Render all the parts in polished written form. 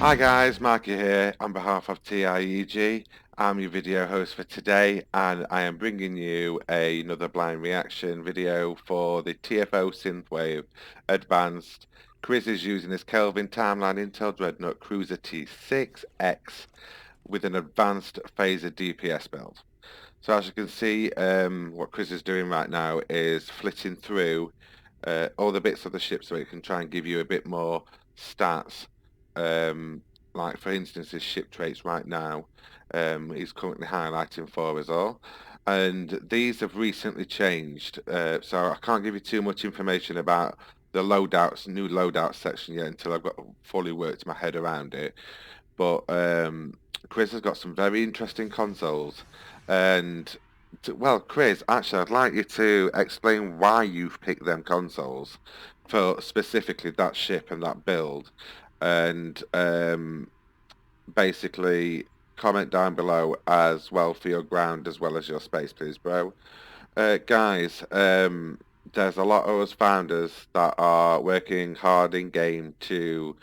Hi guys, Marky here on behalf of TIEG. I'm your video host for today and I am bringing you another blind reaction video for the TFO Synthwave Advanced. Chris is using his Kelvin Timeline Intel Dreadnought Cruiser T6X with an advanced phaser DPS build. So as you can see, what Chris is doing right now is flitting through all the bits of the ship so it can try and give you a bit more stats. Like for instance, his ship traits right now, he's currently highlighting for us all. And these have recently changed, so I can't give you too much information about the loadouts, new loadouts section yet until I've got fully worked my head around it. But Chris has got some very interesting consoles, and well, Chris, actually, I'd like you to explain why you've picked them consoles for specifically that ship and that build, and basically comment down below as well for your ground as well as your space, please, bro. Guys, there's a lot of us founders that are working hard in game to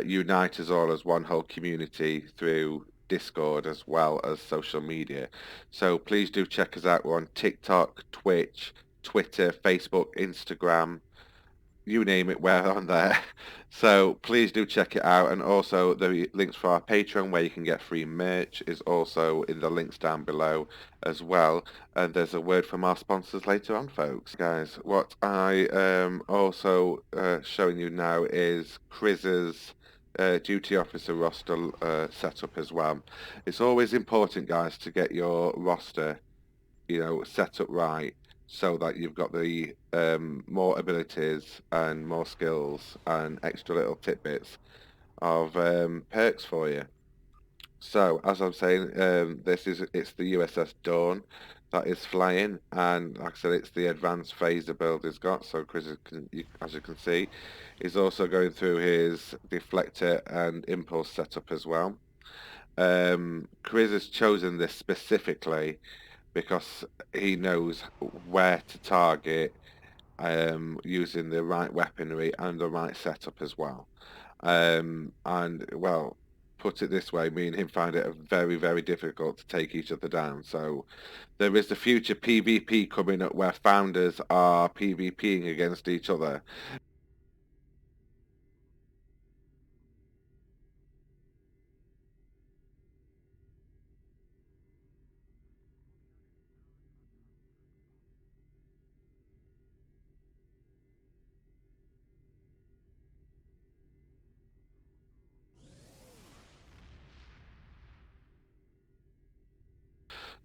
unite us all as one whole community through Discord as well as social media. So please do check us out. We're on TikTok, Twitch, Twitter, Facebook, Instagram, you name it, we're on there. So please do check it out. And also the links for our Patreon where you can get free merch is also in the links down below as well. And there's a word from our sponsors later on, folks. Guys, what I also showing you now is Chris's duty officer roster setup as well. It's always important, guys, to get your roster, set up right, so that you've got the more abilities and more skills and extra little tidbits of perks for you. So as I'm saying, it's the USS Dawn that is flying, and like I said, it's the advanced phaser build he's got. So Chris, as you can see, he's also going through his deflector and impulse setup as well. Chris has chosen this specifically because he knows where to target using the right weaponry and the right setup as well. And well, put it this way, me and him find it very, very difficult to take each other down. So there is the future PvP coming up where founders are PvPing against each other.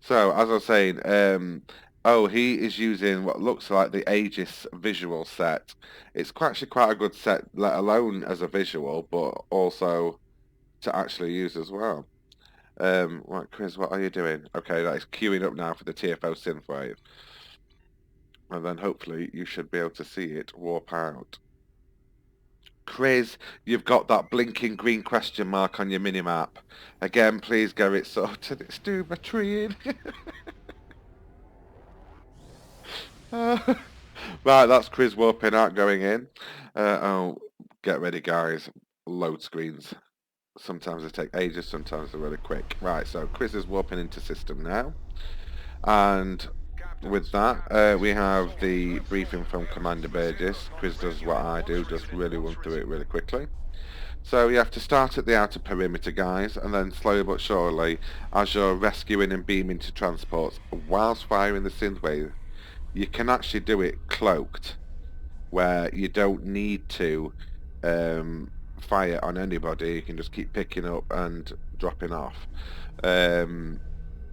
So, as I was saying, oh, he is using what looks like the Aegis visual set. It's actually quite a good set, let alone as a visual, but also to actually use as well. Right, Chris, what are you doing? Okay, that is queuing up now for the TFO Synthwave. And then hopefully you should be able to see it warp out. Chris, you've got that blinking green question mark on your minimap. Again, please get it sorted. It's doing my treeing. Right, that's Chris warping out, going in. Oh, get ready, guys. Load screens. Sometimes they take ages, sometimes they're really quick. Right, so Chris is warping into system now. And with that, we have the briefing from Commander Burgess. Chris does what I do, just really run through it really quickly. So you have to start at the outer perimeter, guys, and then slowly but surely, as you're rescuing and beaming to transports, whilst firing the synthwave, you can actually do it cloaked, where you don't need to fire on anybody. You can just keep picking up and dropping off.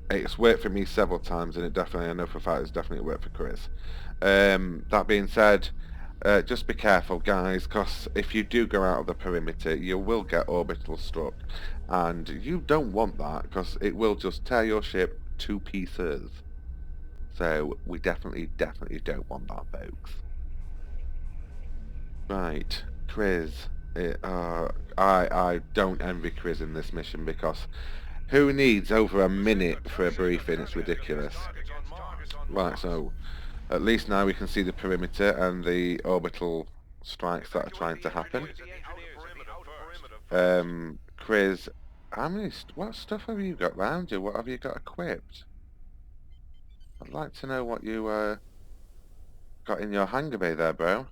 It's worked for me several times, and I know for a fact it's definitely worked for Chris. That being said, just be careful, guys, because if you do go out of the perimeter, you will get orbital struck, and you don't want that, because it will just tear your ship to pieces. So we definitely don't want that, folks. Right, Chris. I don't envy Chris in this mission, because who needs over a minute for a briefing? It's ridiculous. Right, so at least now we can see the perimeter and the orbital strikes that are trying to happen. Chris, what stuff have you got round you? What have you got equipped? I'd like to know what you got in your hangar bay there, bro.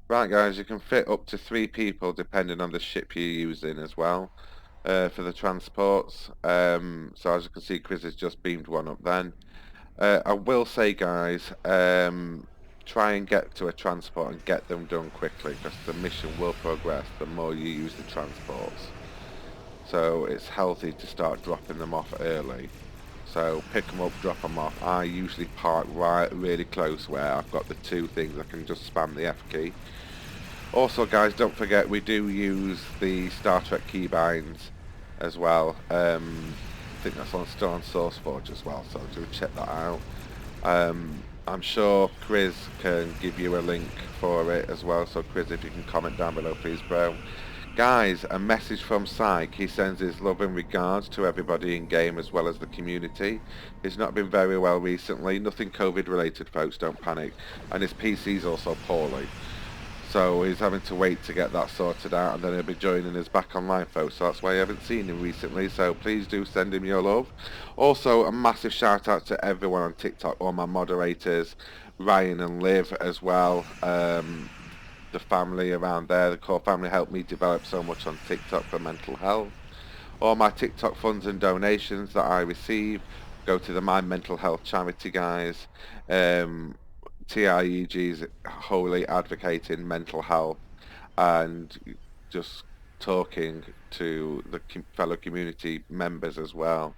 Right, guys, you can fit up to 3 people depending on the ship you're using as well for the transports. So as you can see, Chris has just beamed one up then. I will say, guys, try and get to a transport and get them done quickly because the mission will progress the more you use the transports. So it's healthy to start dropping them off early. So pick them up, drop them off. I usually park really close where I've got the 2 things I can just spam the F key. Also, guys, don't forget we do use the Star Trek keybinds as well. I think that's still on SourceForge as well, so do check that out. I'm sure Chris can give you a link for it as well, so Chris, if you can comment down below, please, bro. Guys, a message from TIEG. He sends his love and regards to everybody in game as well as the community. He's not been very well recently. Nothing COVID related, folks, don't panic. And his PC's also poorly. So he's having to wait to get that sorted out, and then he'll be joining us back online, folks. So that's why I haven't seen him recently. So please do send him your love. Also, a massive shout out to everyone on TikTok, all my moderators, Ryan and Liv as well. The family around there, the core family, helped me develop so much on TikTok for mental health. All my TikTok funds and donations that I receive go to the My Mental Health charity, guys. TIEG's wholly advocating mental health and just talking to the fellow community members as well.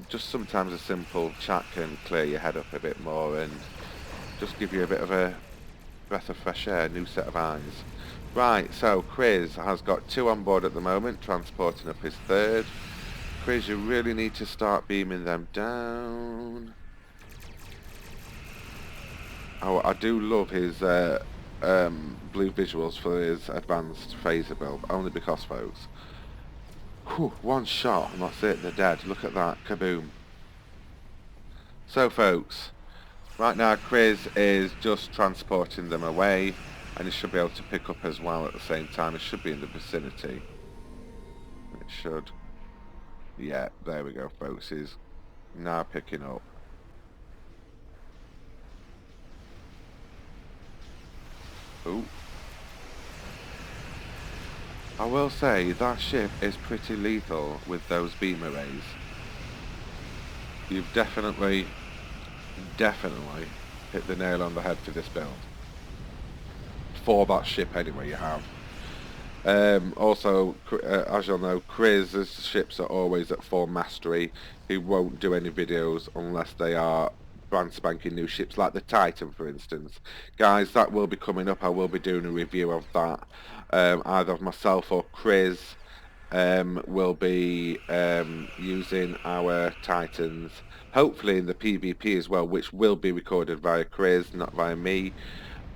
Just sometimes a simple chat can clear your head up a bit more and just give you a bit of a breath of fresh air, new set of eyes. Right, so Chris has got 2 on board at the moment, transporting up his 3rd. Chris, you really need to start beaming them down. Oh, I do love his blue visuals for his advanced phaser build, only because, folks. Whew, 1 shot and that's it, they're dead. Look at that, kaboom. So, folks, right now Chris is just transporting them away, and he should be able to pick up as well at the same time. It should be in the vicinity. It should. Yeah, there we go, folks. He's now picking up. Ooh. I will say that ship is pretty lethal with those beam arrays. You've definitely hit the nail on the head for this build. For that ship anyway, you have. Also, as you'll know, Chris's ships are always at 4 mastery. He won't do any videos unless they are brand spanking new ships, like the Titan, for instance. Guys, that will be coming up. I will be doing a review of that. Either of myself or Chris will be using our Titans, hopefully in the PvP as well, which will be recorded via Chris, not via me.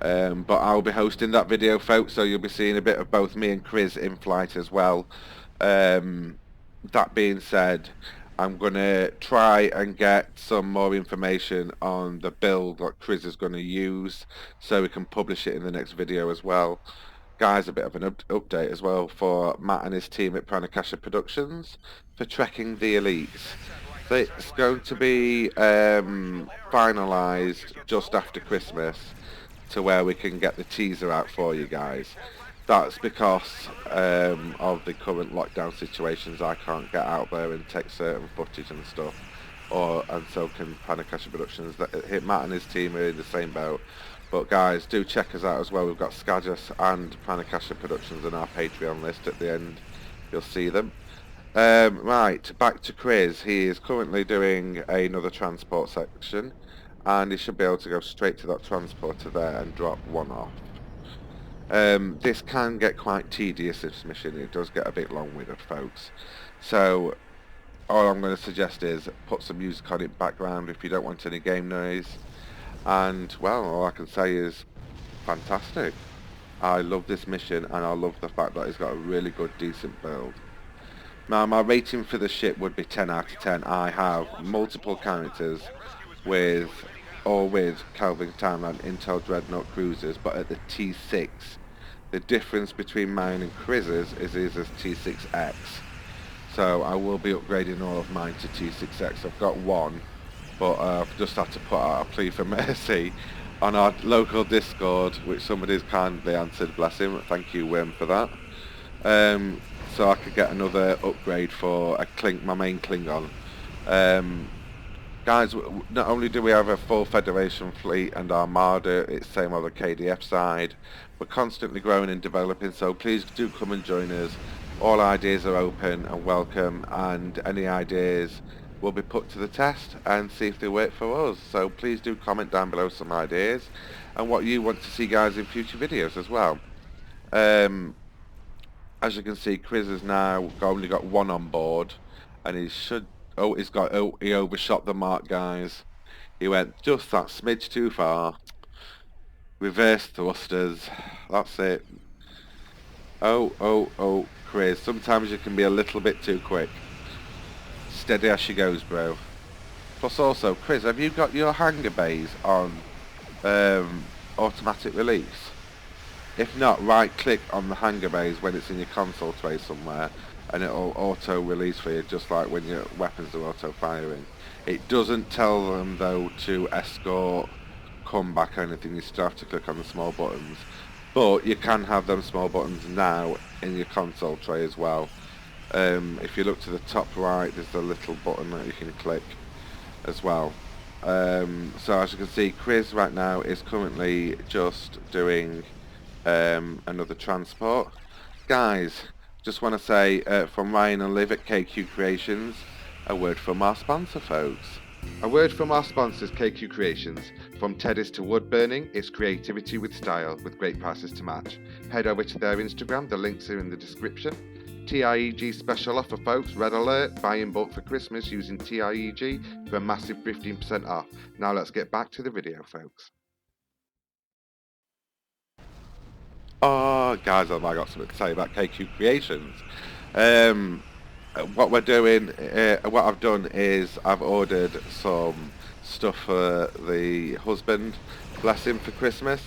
But I'll be hosting that video, folks, so you'll be seeing a bit of both me and Chris in flight as well. That being said, I'm going to try and get some more information on the build that Chris is going to use so we can publish it in the next video as well. Guys, a bit of an update as well for Matt and his team at Pranakasha Productions for Trekking the Elites. It's going to be finalised just after Christmas to where we can get the teaser out for you guys. That's because of the current lockdown situations. I can't get out there and take certain footage and stuff, and so can Pranakasha Productions. Matt and his team are in the same boat. But guys, do check us out as well. We've got Skajas and Pranakasha Productions on our Patreon list. At the end, you'll see them. Right, back to Chris. He is currently doing another transport section, and he should be able to go straight to that transporter there and drop 1 off. This can get quite tedious, this mission. It does get a bit long-winded, folks. So all I'm going to suggest is put some music on it background if you don't want any game noise. And well, all I can say is fantastic. I love this mission, and I love the fact that it's got a really good, decent build. Now, my rating for the ship would be 10 out of 10. I have multiple characters with Calvin Town and Intel Dreadnought cruisers, but at the T6 The difference between mine and Chris's is his T6X. So I will be upgrading all of mine to T6X. I've got one, but I've just had to put out a plea for mercy on our local Discord, which somebody's kindly answered, bless him. Thank you, Wim, for that. So I could get another upgrade for my main Klingon. Guys, not only do we have a full Federation fleet and armada, it's same on the KDF side. We're constantly growing and developing, so please do come and join us. All ideas are open and welcome, and any ideas will be put to the test and see if they work for us. So please do comment down below some ideas and what you want to see, guys, in future videos as well. As you can see, Chris has now only got one on board, and he overshot the mark, guys. He went just that smidge too far. Reverse thrusters. That's it. Oh, Chris. Sometimes you can be a little bit too quick. Steady as she goes, bro. Plus also, Chris, have you got your hangar bays on automatic release? If not, right click on the hangar bays when it's in your console tray somewhere, and it'll auto release for you, just like when your weapons are auto firing. It doesn't tell them though to escort, come back or anything. You still have to click on the small buttons, but you can have them small buttons now in your console tray as well. If you look to the top right, there's a little button that you can click as well. So as you can see, Chris right now is currently just doing another transport. Guys, just want to say from Ryan and Liv at KQ Creations, a word from our sponsor, folks. A word from our sponsors, KQ Creations. From Teddy's to wood burning, it's creativity with style, with great prices to match. Head over to their Instagram, the links are in the description. TIEG special offer, folks, red alert, buy in bulk for Christmas using TIEG for a massive 15% off. Now let's get back to the video, folks. Oh, guys, I got something to say about KQ Creations. What we're doing, what I've done is I've ordered some stuff for the husband, bless him, for Christmas.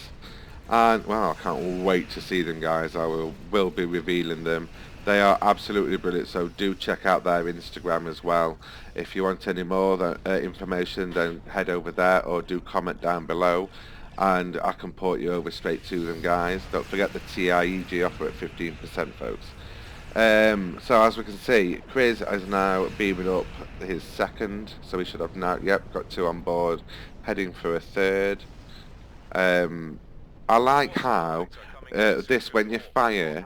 And, well, I can't wait to see them, guys. I will be revealing them. They are absolutely brilliant, so do check out their Instagram as well. If you want any more information, then head over there or do comment down below, and I can port you over straight to them, guys. Don't forget the TIEG offer at 15%, folks. So as we can see, Chris is now beaming up his second, so he should have now, yep, got two on board, heading for a third. I like how this, when you fire,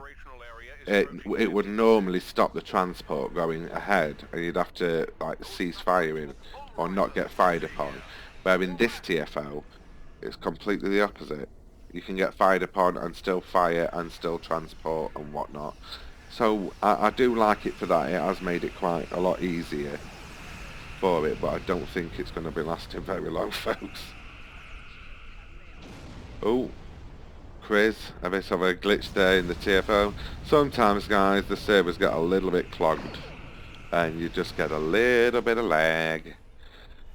it would normally stop the transport going ahead, and you'd have to like cease firing or not get fired upon. Where in this TFO, it's completely the opposite. You can get fired upon and still fire and still transport and whatnot. So I do like it for that. It has made it quite a lot easier for it, but I don't think it's going to be lasting very long, folks. Oh, Chris, a bit of a glitch there in the TFO. Sometimes, guys, the servers get a little bit clogged and you just get a little bit of lag.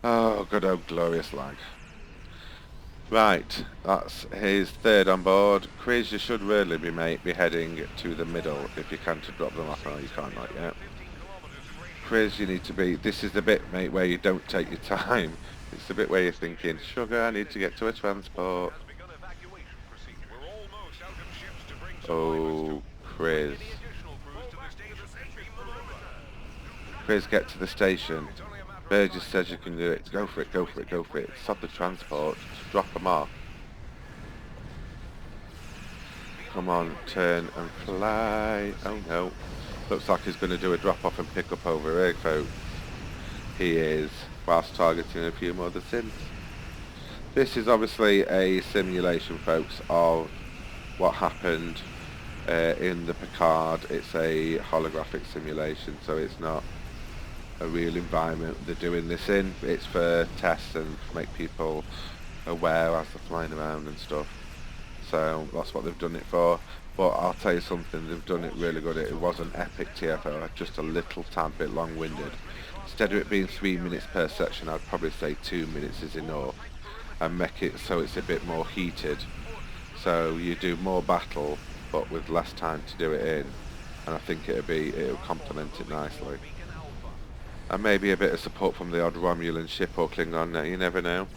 Oh, good old glorious lag. Right, that's his third on board. Chris, you should really be heading to the middle if you can, to drop them off. Oh, you can't, not yet. Chris, you need to be, this is the bit, mate, where you don't take your time. It's the bit where you're thinking, sugar, I need to get to a transport. Oh, Chris. Chris, get to the station. Burgess says you can do it. Go for it, go for it, go for it. Stop the transport. Just drop them off. Come on, turn and fly. Oh no. Looks like he's going to do a drop off and pick up over here, folks. He is, whilst targeting a few more of the synths. This is obviously a simulation, folks, of what happened in the Picard. It's a holographic simulation, so it's not a real environment they're doing this in. It's for tests and to make people aware as they're flying around and stuff. So that's what they've done it for. But I'll tell you something, they've done it really good. It was an epic TFO, just a little tad bit long-winded. Instead of it being 3 minutes per section, I'd probably say 2 minutes is enough, and make it so it's a bit more heated. So you do more battle but with less time to do it in, and I think it'll complement it nicely. And maybe a bit of support from the odd Romulan ship or Klingon there, you never know.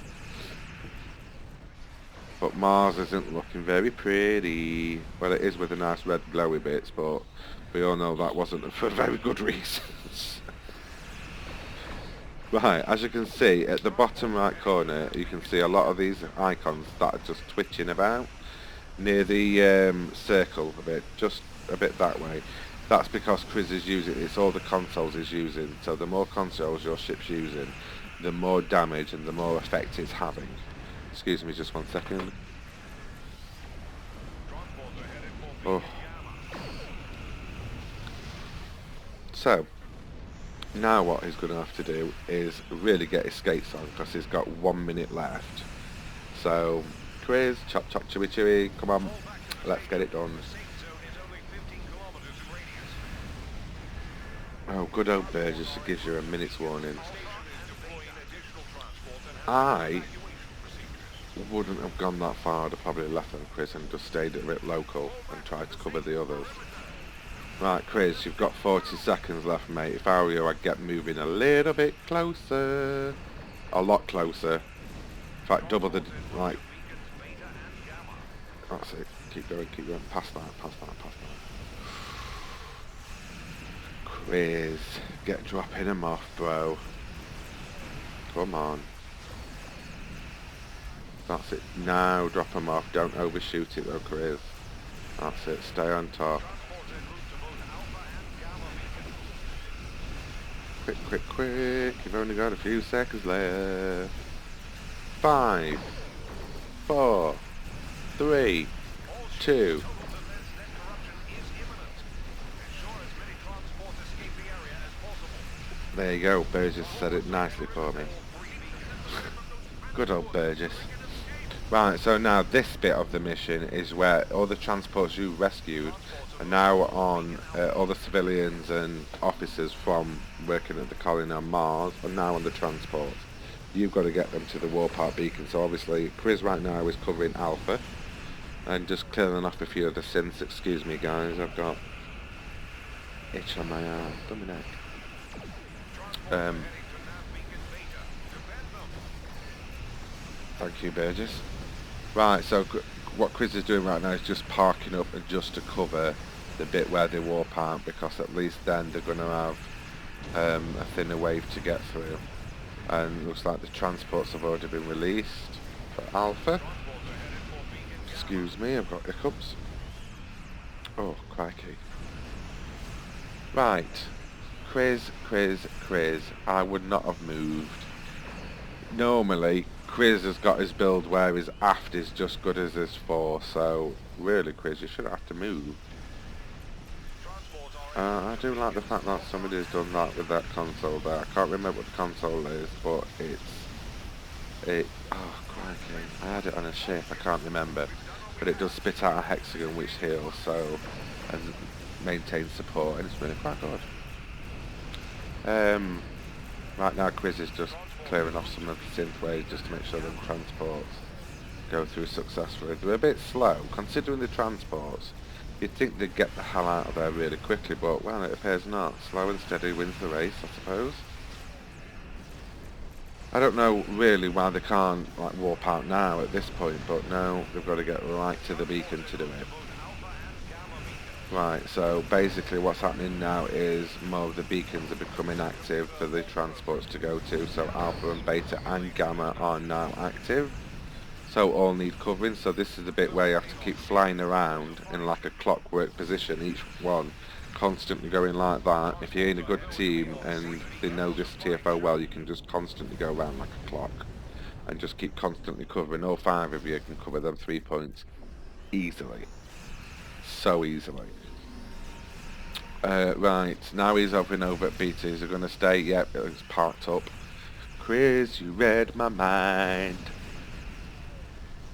But Mars isn't looking very pretty. Well, it is with the nice red glowy bits, but we all know that wasn't for very good reasons. Right, as you can see, at the bottom right corner, you can see a lot of these icons that are just twitching about near the circle a bit, just a bit that way. That's because Chris is using, it's all the consoles he's using, so the more consoles your ship's using, the more damage and the more effect it's having. Excuse me just one second. Oh. So, now what he's going to have to do is really get his skates on, because he's got 1 minute left. So, Chris, chop chop chewy chewy, come on, let's get it done. Oh, good old Burgess gives you a minute's warning. I wouldn't have gone that far. I'd have probably left them, Chris, and just stayed a bit local and tried to cover the others. Right, Chris, you've got 40 seconds left, mate. If I were you, I'd get moving a little bit closer. A lot closer. In fact, double the, like... That's it. Keep going, keep going. Past that, past that, past that. Chris, get dropping them off, bro. Come on. That's it. Now drop them off. Don't overshoot it though, Chris. That's it. Stay on top. Quick, quick, quick. You've only got a few seconds left. 5, 4, 3, 2. There you go. Burgess said it nicely for me. Good old Burgess. Right, so now this bit of the mission is where all the transports you rescued are now on, all the civilians and officers from working at the colony on Mars are now on the transport. You've got to get them to the Warpath beacon. So obviously Chris right now is covering Alpha and just clearing off a few of the synths. Excuse me guys, I've got itch on my arm. Dummy neck. Thank you, Burgess. Right, so what Chris is doing right now is just parking up and just to cover the bit where they warp out, because at least then they're going to have a thinner wave to get through. And it looks like the transports have already been released for Alpha. Excuse me, I've got hiccups. Oh, crikey. Right. Chris, I would not have moved. Normally, Chris has got his build where his aft is just good as his fore, so really, Chris, you shouldn't have to move. I do like the fact that somebody's done that with that console there. I can't remember what the console is, but oh, crikey. I had it on a ship, I can't remember. But it does spit out a hexagon which heals, so, and maintains support, and it's really quite good. Right now Chris is just clearing off some of the synthwave just to make sure the transports go through successfully. They're a bit slow, considering the transports. You'd think they'd get the hell out of there really quickly, but well, it appears not. Slow and steady wins the race, I suppose. I don't know really why they can't like warp out now at this point, but no, they've got to get right to the beacon to do it. Right, so basically what's happening now is more of the beacons are becoming active for the transports to go to, so Alpha and Beta and Gamma are now active, so all need covering. So this is the bit where you have to keep flying around in like a clockwork position, each one constantly going like that. If you're in a good team and they know this TFO well, you can just constantly go around like a clock and just keep constantly covering. All 5 of you can cover them 3 points easily, so easily. Right, now he's over at Beta. Is he going to stay? Yep, it's parked up. Chris, you read my mind.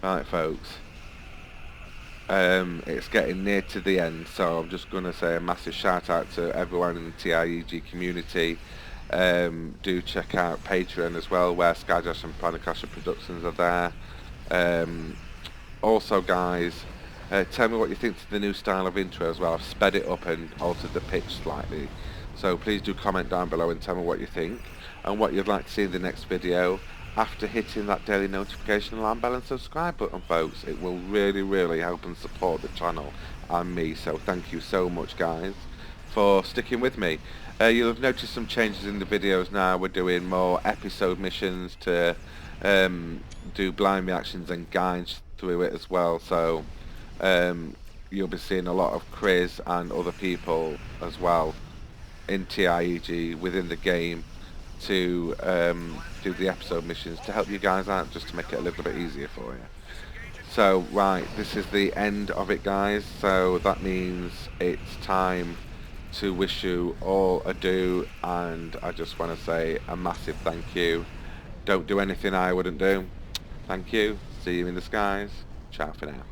Right, folks. It's getting near to the end, so I'm just going to say a massive shout out to everyone in the TIEG community. Do check out Patreon as well, where Skydash and Planakasha Productions are there. Also, guys, Tell me what you think to the new style of intro as well. I've sped it up and altered the pitch slightly. So please do comment down below and tell me what you think and what you'd like to see in the next video after hitting that daily notification alarm bell and subscribe button, folks. It will really help and support the channel and me. So thank you so much, guys, for sticking with me. You'll have noticed some changes in the videos now. We're doing more episode missions to do blind reactions and guides through it as well. So you'll be seeing a lot of Chris and other people as well in TIEG within the game to do the episode missions to help you guys out, just to make it a little bit easier for you. So right, this is the end of it, guys, so that means it's time to wish you all adieu, and I just want to say a massive thank you. Don't do anything I wouldn't do. Thank you. See you in the skies. Ciao for now.